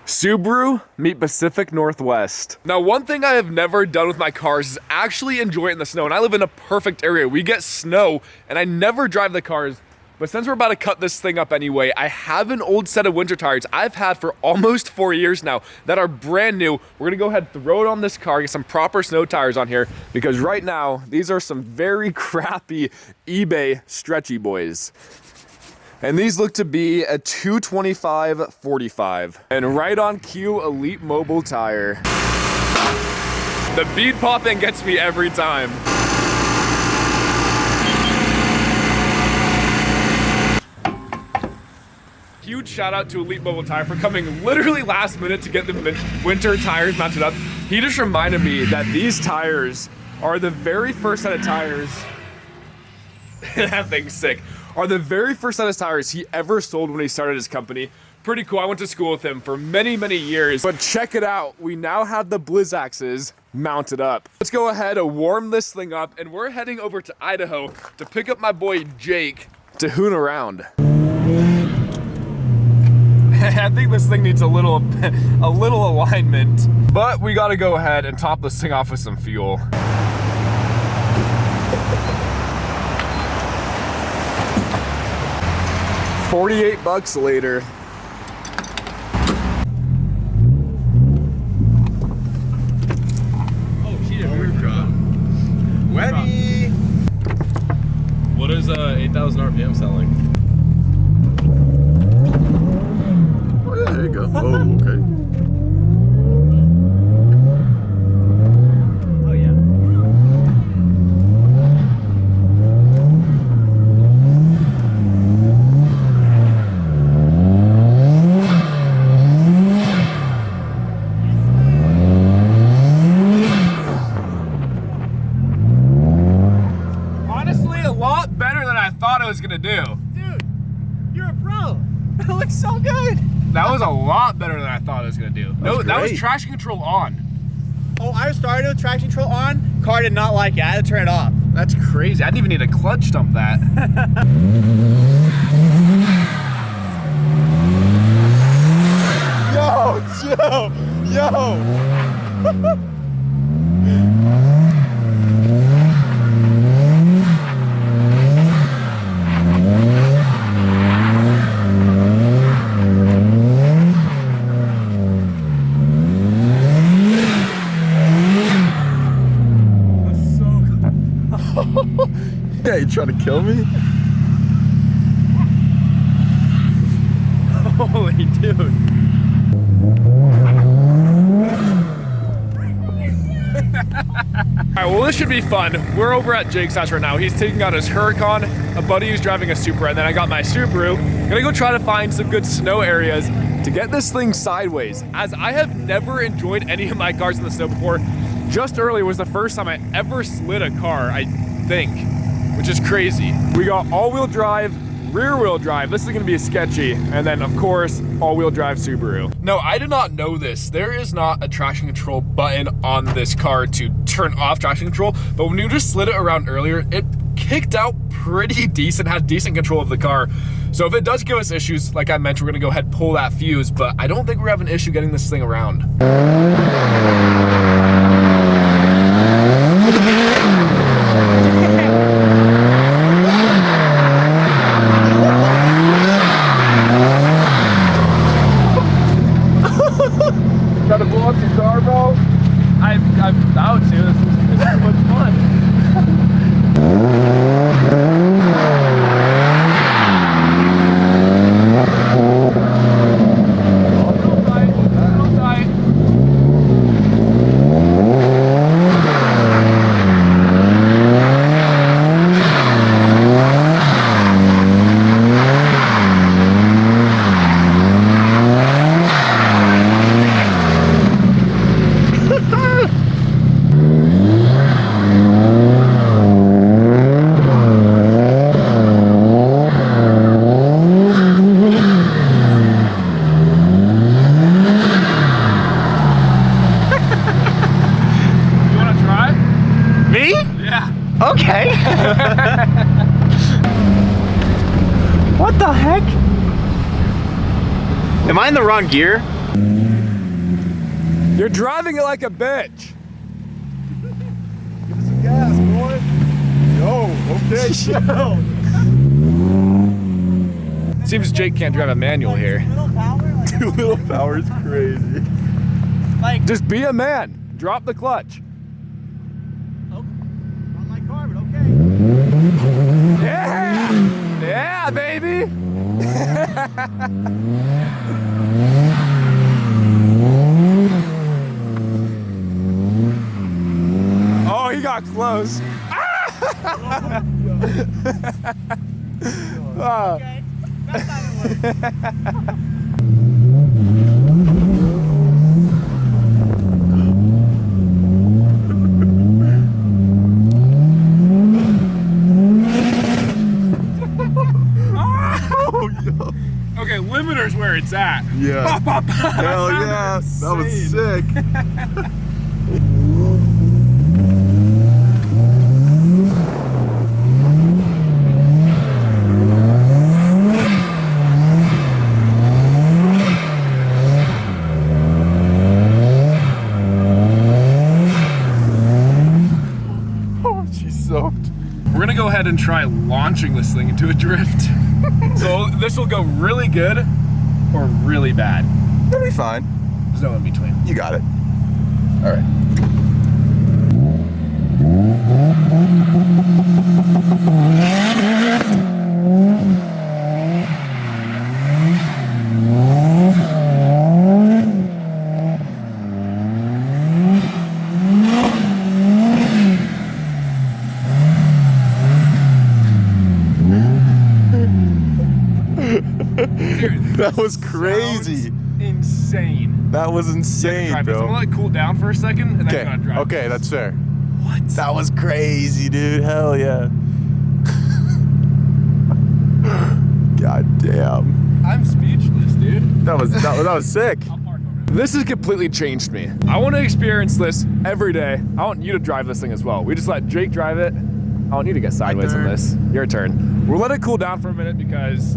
Subaru meet Pacific Northwest. Now, one thing I have never done with my cars is actually enjoy it in the snow, and I live in a perfect area. We get snow, and I never drive the cars, but since we're about to cut this thing up anyway, I have an old set of winter tires I've had for almost 4 years now that are brand new. We're gonna go ahead and throw it on this car, get some proper snow tires on here, because right now, these are some very crappy eBay stretchy boys. And these look to be a 225/45. And right on cue, Elite Mobile tire. The bead popping gets me every time. Huge shout out to Elite Mobile Tire for coming literally last minute to get the winter tires mounted up. He just reminded me that these tires are the very first set of tires. That thing's sick. Are the very first set of tires he ever sold when he started his company. Pretty cool. I went to school with him for many, many years. But check it out. We now have the Blizzaxes mounted up. Let's go ahead and warm this thing up, and we're heading over to Idaho to pick up my boy Jake to hoon around. I think this thing needs a little alignment, but we got to go ahead and top this thing off with some fuel. $48 later. Oh, she did a roof drop. Remmy! What does 8,000 RPM sound like? Oh yeah, there you go. Oh, okay. Gonna do. Dude, you're a pro. It looks so good. That was a lot better than I thought it was gonna do. No, that was traction control on. Oh, I started with traction control on. Car did not like it. I had to turn it off. That's crazy. I didn't even need a clutch dump that. Yo. Yeah, you trying to kill me? Holy dude. Alright, well this should be fun. We're over at Jake's house right now. He's taking out his Huracan, a buddy who's driving a Supra, and then I got my Subaru. Gonna go try to find some good snow areas to get this thing sideways, as I have never enjoyed any of my cars in the snow before. Just earlier was the first time I ever slid a car, I think, which is crazy. We got all-wheel drive, rear-wheel drive. This is gonna be sketchy. And then, of course, all-wheel drive Subaru. No, I did not know this. There is not a traction control button on this car to turn off traction control, but when you just slid it around earlier, it kicked out pretty decent, had decent control of the car. So if it does give us issues, like I mentioned, we're gonna go ahead and pull that fuse, but I don't think we're having an issue getting this thing around. Trying to blow up your car, bro? I'm about to. This is so much fun. Okay. What the heck? Am I in the wrong gear? You're driving it like a bitch. Give us some gas, boy. Yo, okay, chill. Seems Jake can't drive a manual here. Little power, like, Too little power is crazy. like Just be a man. Drop the clutch. oh, on my car, but okay. Yeah! Yeah, baby! Oh, he got close. Oh. Okay, that's not gonna work. Oh, yo. Okay, limiter's where it's at. Yeah. Hell yeah. That was sick. Oh, she's soaked. We're gonna go ahead and try launching this thing into a drift. So this will go really good or really bad. It'll be fine. There's no in between. You got it. All right. That was crazy. Insane. That was insane, Drive this. I'm bro. gonna let it cool down for a second and then Okay, I'm gonna drive. okay, that's fair. What? That was crazy, dude. Hell yeah. God damn. I'm speechless, dude. That was sick. I'll park over there. This has completely changed me. I want to experience this every day. I want you to drive this thing as well. We just let Jake drive it. I want you to get sideways on this. Your turn. We'll let it cool down for a minute because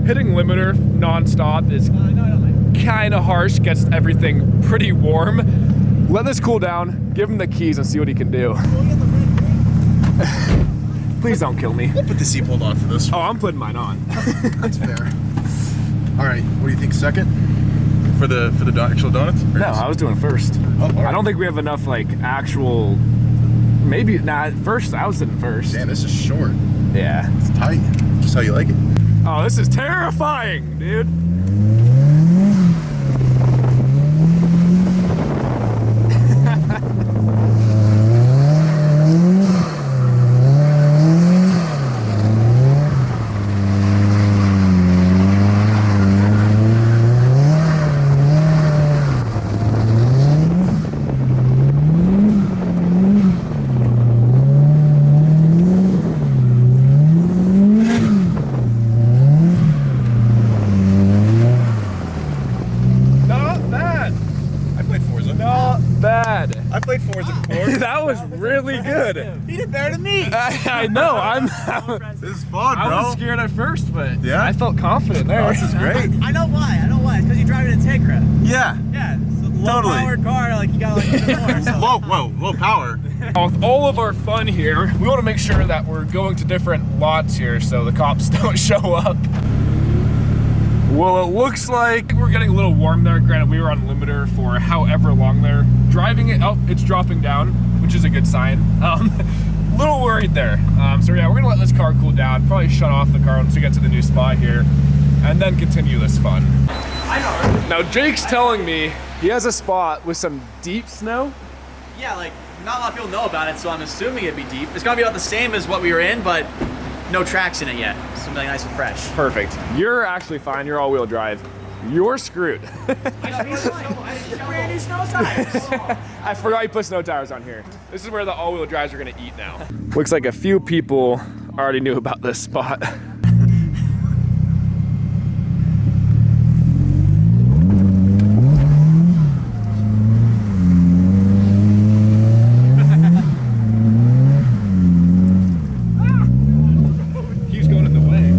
hitting limiter non-stop is kind of harsh, gets everything pretty warm. Let this cool down, give him the keys and see what he can do. Please don't kill me. We'll put the seatbelt on for this. Oh, I'm putting mine on. That's fair. All right, what do you think? Second for the actual donuts? No, I was doing first. Oh, all right. I don't think we have enough like actual. Maybe nah. First, I was sitting first. Damn, this is short. Yeah. It's tight. Just how you like it. Oh, this is terrifying, dude. I played Forza before. That was really good. He did better than me. I know. This is fun, I bro. was scared at first, but Yeah? I felt confident there. Oh, this is great. I know why. It's because you drive an Integra. Yeah. Yeah, it's a low Totally. powered car. Like you got like a bit more. So. Low power. With all of our fun here, we want to make sure that we're going to different lots here so the cops don't show up. Well, it looks like we're getting a little warm there. Granted, we were on limiter for however long there. Driving it, oh, it's dropping down, which is a good sign. A little worried there. So yeah, we're gonna let this car cool down, probably shut off the car once we get to the new spot here, and then continue this fun. I know. Now, Jake's telling me he has a spot with some deep snow. Yeah, like not a lot of people know about it, so I'm assuming it'd be deep. It's gonna be about the same as what we were in, but no tracks in it yet. Something nice and fresh. Perfect. You're actually fine. You're all-wheel drive. You're screwed. Brand new snow tires. I forgot you put snow tires on here. This is where the all-wheel drives are gonna eat now. Looks like a few people already knew about this spot. Keeps going in the way.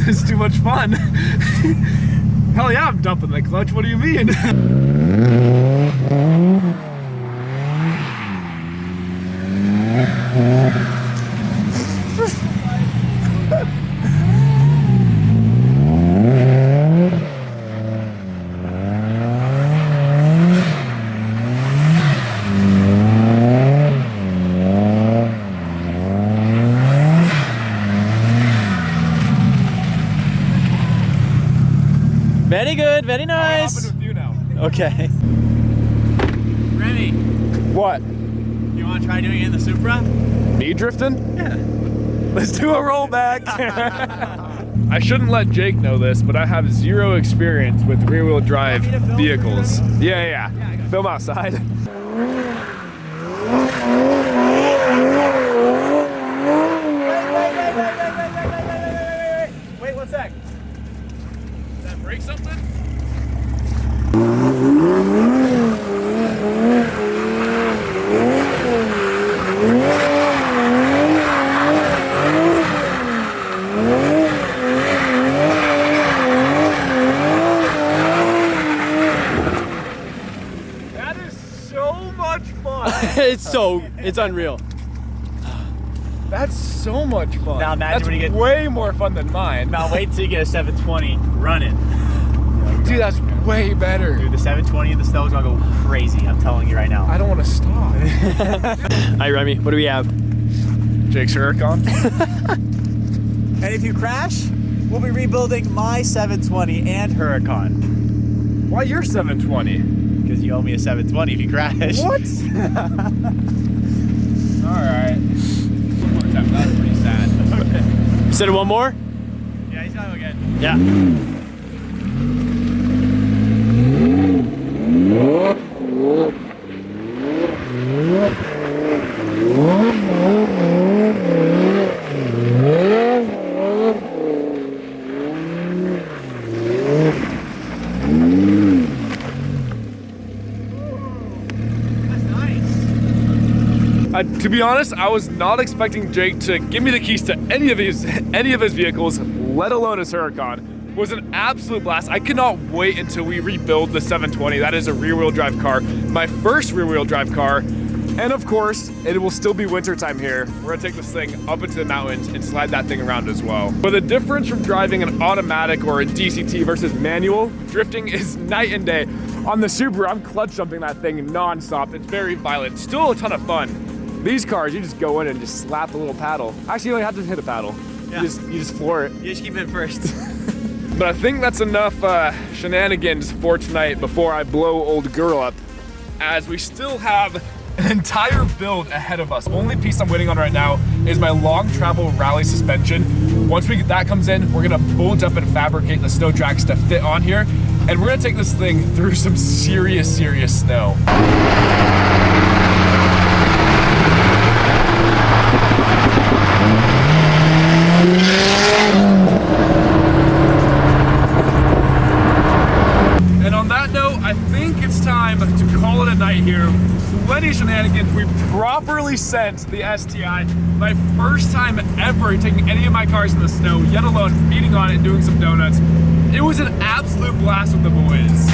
This is too much fun. Hell yeah, I'm dumping the clutch. What do you mean? Very good, very nice. With you now. Okay. Remy, What? you want to try doing it in the Supra? Me drifting? Yeah. Let's do a rollback. I shouldn't let Jake know this, but I have zero experience with rear-wheel drive vehicles. Yeah. Film outside. Wait 1 sec. Did that break something? That is so much fun. It's unreal. That's so much fun. Now imagine that's when you get- way more fun than mine. Now wait till you get a 720 running. Dude, that's way better. Dude, the 720 in the snow is gonna go crazy. I'm telling you right now. I don't want to stop. Hi Remy, what do we have? Jake's Huracan. And if you crash, we'll be rebuilding my 720 and Huracan. Why you're 720? Because you owe me a 720 if you crash. What? Alright. One more time. That's pretty sad. Okay. Said it one more? Yeah, he's gotta go again. Yeah. To be honest, I was not expecting Jake to give me the keys to any of his vehicles, let alone his Huracan. It was an absolute blast. I cannot wait until we rebuild the 720. That is a rear-wheel drive car, my first rear-wheel drive car. And of course, it will still be wintertime here. We're gonna take this thing up into the mountains and slide that thing around as well. But the difference from driving an automatic or a DCT versus manual, drifting is night and day. On the Subaru, I'm clutch jumping that thing non-stop. It's very violent, still a ton of fun. These cars, you just go in and just slap the little paddle. Actually, you only have to hit a paddle. Yeah. You just floor it. You just keep it first. But I think that's enough shenanigans for tonight before I blow old girl up, as we still have an entire build ahead of us. Only piece I'm waiting on right now is my long travel rally suspension. Once that comes in, we're gonna bolt up and fabricate the snow tracks to fit on here, and we're gonna take this thing through some serious snow. And on that note, I think it's time to call it a night here. Plenty of shenanigans. We properly sent the STI. My first time ever taking any of my cars in the snow, yet alone beating on it and doing some donuts. It was an absolute blast with the boys.